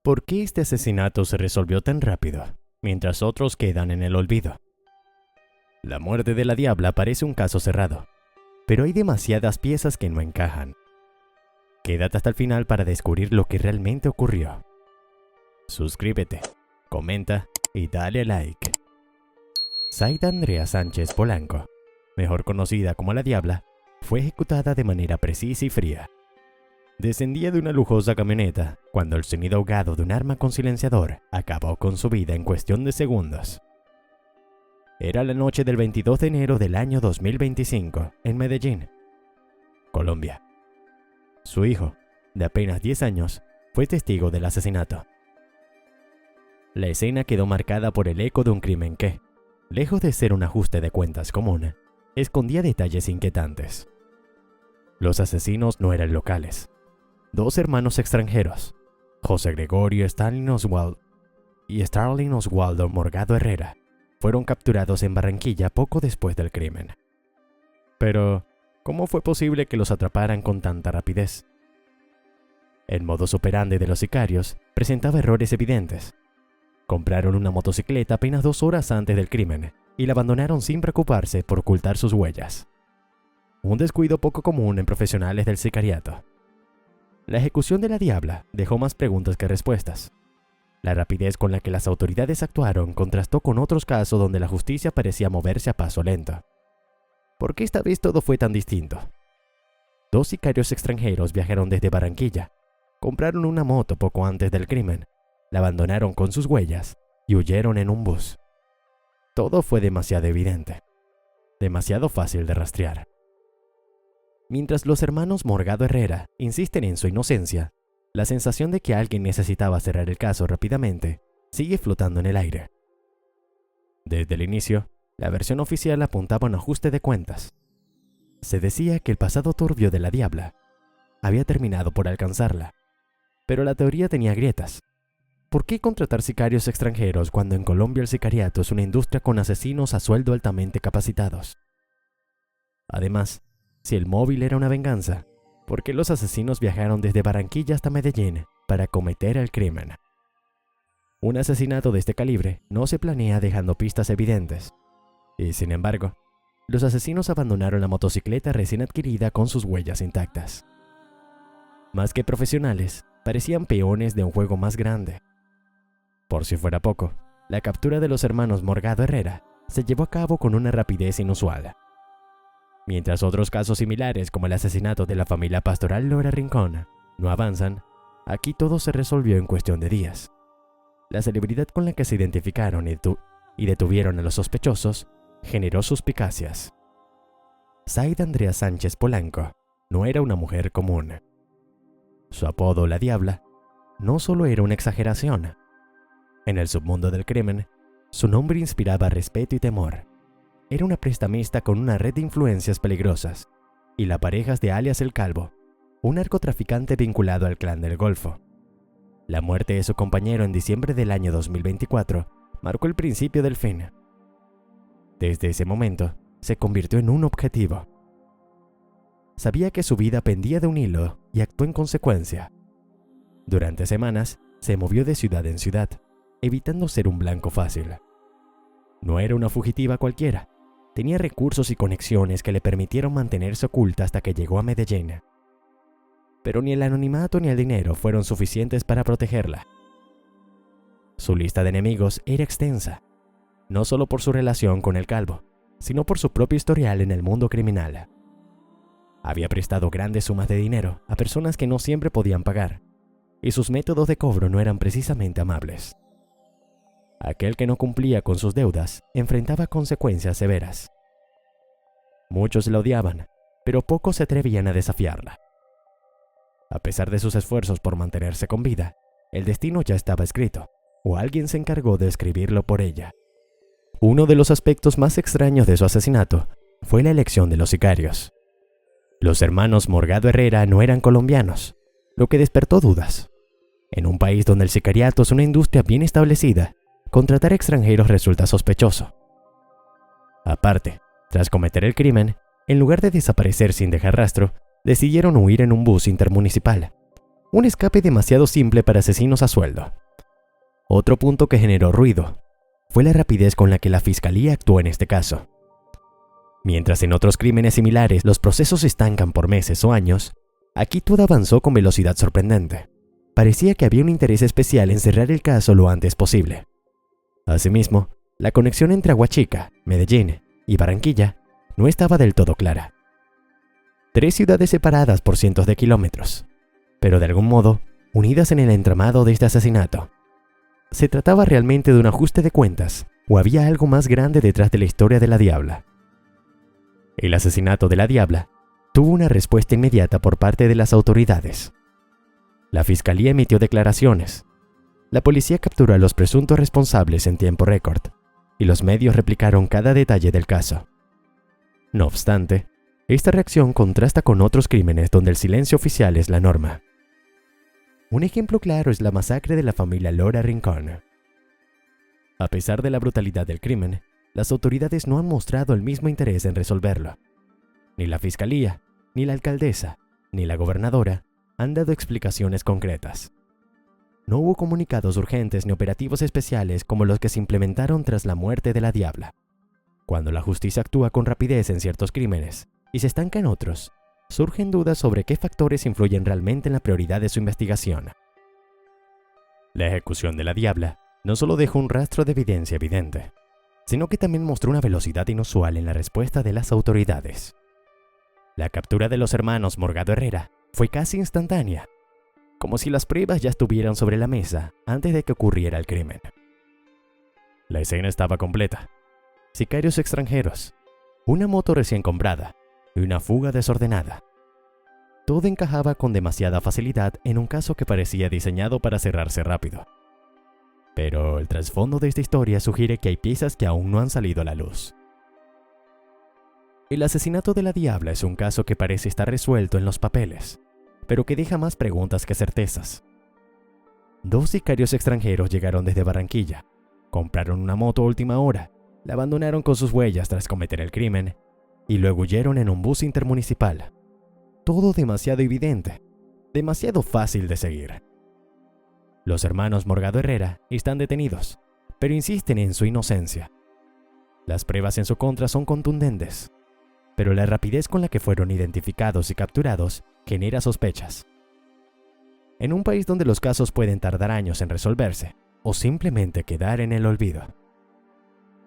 ¿Por qué este asesinato se resolvió tan rápido, mientras otros quedan en el olvido? La muerte de la Diabla parece un caso cerrado, pero hay demasiadas piezas que no encajan. Quédate hasta el final para descubrir lo que realmente ocurrió. Suscríbete, comenta y dale like. Zaida Andrea Sánchez Polanco, mejor conocida como la Diabla, fue ejecutada de manera precisa y fría. Descendía de una lujosa camioneta cuando el sonido ahogado de un arma con silenciador acabó con su vida en cuestión de segundos. Era la noche del 22 de enero del año 2025 en Medellín, Colombia. Su hijo, de apenas 10 años, fue testigo del asesinato. La escena quedó marcada por el eco de un crimen que, lejos de ser un ajuste de cuentas común, escondía detalles inquietantes. Los asesinos no eran locales. Dos hermanos extranjeros, José Gregorio Starling Oswaldo Morgado Herrera, fueron capturados en Barranquilla poco después del crimen. Pero, ¿cómo fue posible que los atraparan con tanta rapidez? El modus operandi de los sicarios presentaba errores evidentes. Compraron una motocicleta apenas 2 horas antes del crimen y la abandonaron sin preocuparse por ocultar sus huellas. Un descuido poco común en profesionales del sicariato. La ejecución de la Diabla dejó más preguntas que respuestas. La rapidez con la que las autoridades actuaron contrastó con otros casos donde la justicia parecía moverse a paso lento. ¿Por qué esta vez todo fue tan distinto? 2 sicarios extranjeros viajaron desde Barranquilla, compraron una moto poco antes del crimen, la abandonaron con sus huellas y huyeron en un bus. Todo fue demasiado evidente, demasiado fácil de rastrear. Mientras los hermanos Morgado Herrera insisten en su inocencia, la sensación de que alguien necesitaba cerrar el caso rápidamente sigue flotando en el aire. Desde el inicio, la versión oficial apuntaba a un ajuste de cuentas. Se decía que el pasado turbio de la Diabla había terminado por alcanzarla, pero la teoría tenía grietas. ¿Por qué contratar sicarios extranjeros cuando en Colombia el sicariato es una industria con asesinos a sueldo altamente capacitados? Además, si el móvil era una venganza, ¿por qué los asesinos viajaron desde Barranquilla hasta Medellín para cometer el crimen? Un asesinato de este calibre no se planea dejando pistas evidentes. Y sin embargo, los asesinos abandonaron la motocicleta recién adquirida con sus huellas intactas. Más que profesionales, parecían peones de un juego más grande. Por si fuera poco, la captura de los hermanos Morgado Herrera se llevó a cabo con una rapidez inusual. Mientras otros casos similares como el asesinato de la familia pastoral Lora Rincón no avanzan, aquí todo se resolvió en cuestión de días. La celebridad con la que se identificaron y detuvieron a los sospechosos generó suspicacias. Zaida Andrea Sánchez Polanco no era una mujer común. Su apodo, la Diabla, no solo era una exageración. En el submundo del crimen, su nombre inspiraba respeto y temor. Era una prestamista con una red de influencias peligrosas, y la pareja de alias El Calvo, un narcotraficante vinculado al clan del Golfo. La muerte de su compañero en diciembre del año 2024 marcó el principio del fin. Desde ese momento, se convirtió en un objetivo. Sabía que su vida pendía de un hilo y actuó en consecuencia. Durante semanas, se movió de ciudad en ciudad, evitando ser un blanco fácil. No era una fugitiva cualquiera. Tenía recursos y conexiones que le permitieron mantenerse oculta hasta que llegó a Medellín. Pero ni el anonimato ni el dinero fueron suficientes para protegerla. Su lista de enemigos era extensa, no solo por su relación con el Calvo, sino por su propio historial en el mundo criminal. Había prestado grandes sumas de dinero a personas que no siempre podían pagar, y sus métodos de cobro no eran precisamente amables. Aquel que no cumplía con sus deudas enfrentaba consecuencias severas. Muchos la odiaban, pero pocos se atrevían a desafiarla. A pesar de sus esfuerzos por mantenerse con vida, el destino ya estaba escrito, o alguien se encargó de escribirlo por ella. Uno de los aspectos más extraños de su asesinato fue la elección de los sicarios. Los hermanos Morgado Herrera no eran colombianos, lo que despertó dudas. En un país donde el sicariato es una industria bien establecida, contratar extranjeros resulta sospechoso. Aparte, tras cometer el crimen, en lugar de desaparecer sin dejar rastro, decidieron huir en un bus intermunicipal. Un escape demasiado simple para asesinos a sueldo. Otro punto que generó ruido fue la rapidez con la que la fiscalía actuó en este caso. Mientras en otros crímenes similares los procesos se estancan por meses o años, aquí todo avanzó con velocidad sorprendente. Parecía que había un interés especial en cerrar el caso lo antes posible. Asimismo, la conexión entre Aguachica, Medellín y Barranquilla no estaba del todo clara. 3 ciudades separadas por cientos de kilómetros, pero de algún modo unidas en el entramado de este asesinato. ¿Se trataba realmente de un ajuste de cuentas o había algo más grande detrás de la historia de la Diabla? El asesinato de la Diabla tuvo una respuesta inmediata por parte de las autoridades. La fiscalía emitió declaraciones. La policía capturó a los presuntos responsables en tiempo récord y los medios replicaron cada detalle del caso. No obstante, esta reacción contrasta con otros crímenes donde el silencio oficial es la norma. Un ejemplo claro es la masacre de la familia Lora Rincón. A pesar de la brutalidad del crimen, las autoridades no han mostrado el mismo interés en resolverlo. Ni la fiscalía, ni la alcaldesa, ni la gobernadora han dado explicaciones concretas. No hubo comunicados urgentes ni operativos especiales como los que se implementaron tras la muerte de la Diabla. Cuando la justicia actúa con rapidez en ciertos crímenes y se estanca en otros, surgen dudas sobre qué factores influyen realmente en la prioridad de su investigación. La ejecución de la Diabla no solo dejó un rastro de evidencia evidente, sino que también mostró una velocidad inusual en la respuesta de las autoridades. La captura de los hermanos Morgado Herrera fue casi instantánea, como si las pruebas ya estuvieran sobre la mesa antes de que ocurriera el crimen. La escena estaba completa. Sicarios extranjeros, una moto recién comprada y una fuga desordenada. Todo encajaba con demasiada facilidad en un caso que parecía diseñado para cerrarse rápido. Pero el trasfondo de esta historia sugiere que hay piezas que aún no han salido a la luz. El asesinato de la Diabla es un caso que parece estar resuelto en los papeles, pero que deja más preguntas que certezas. 2 sicarios extranjeros llegaron desde Barranquilla, compraron una moto a última hora, la abandonaron con sus huellas tras cometer el crimen y luego huyeron en un bus intermunicipal. Todo demasiado evidente, demasiado fácil de seguir. Los hermanos Morgado Herrera están detenidos, pero insisten en su inocencia. Las pruebas en su contra son contundentes, pero la rapidez con la que fueron identificados y capturados genera sospechas. En un país donde los casos pueden tardar años en resolverse o simplemente quedar en el olvido.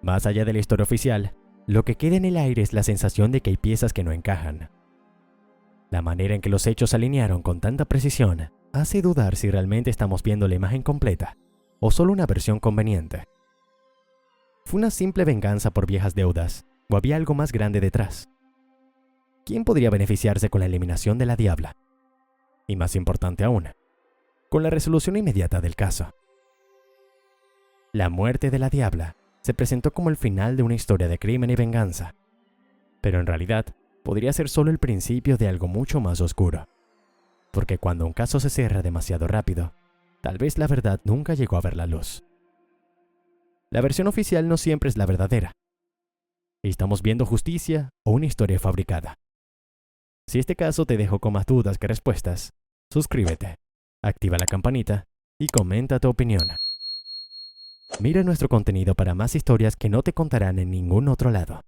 Más allá de la historia oficial, lo que queda en el aire es la sensación de que hay piezas que no encajan. La manera en que los hechos se alinearon con tanta precisión hace dudar si realmente estamos viendo la imagen completa o solo una versión conveniente. ¿Fue una simple venganza por viejas deudas o había algo más grande detrás? ¿Quién podría beneficiarse con la eliminación de la Diabla? Y más importante aún, con la resolución inmediata del caso. La muerte de la Diabla se presentó como el final de una historia de crimen y venganza, pero en realidad podría ser solo el principio de algo mucho más oscuro. Porque cuando un caso se cierra demasiado rápido, tal vez la verdad nunca llegó a ver la luz. La versión oficial no siempre es la verdadera. ¿Estamos viendo justicia o una historia fabricada? Si este caso te dejó con más dudas que respuestas, suscríbete, activa la campanita y comenta tu opinión. Mira nuestro contenido para más historias que no te contarán en ningún otro lado.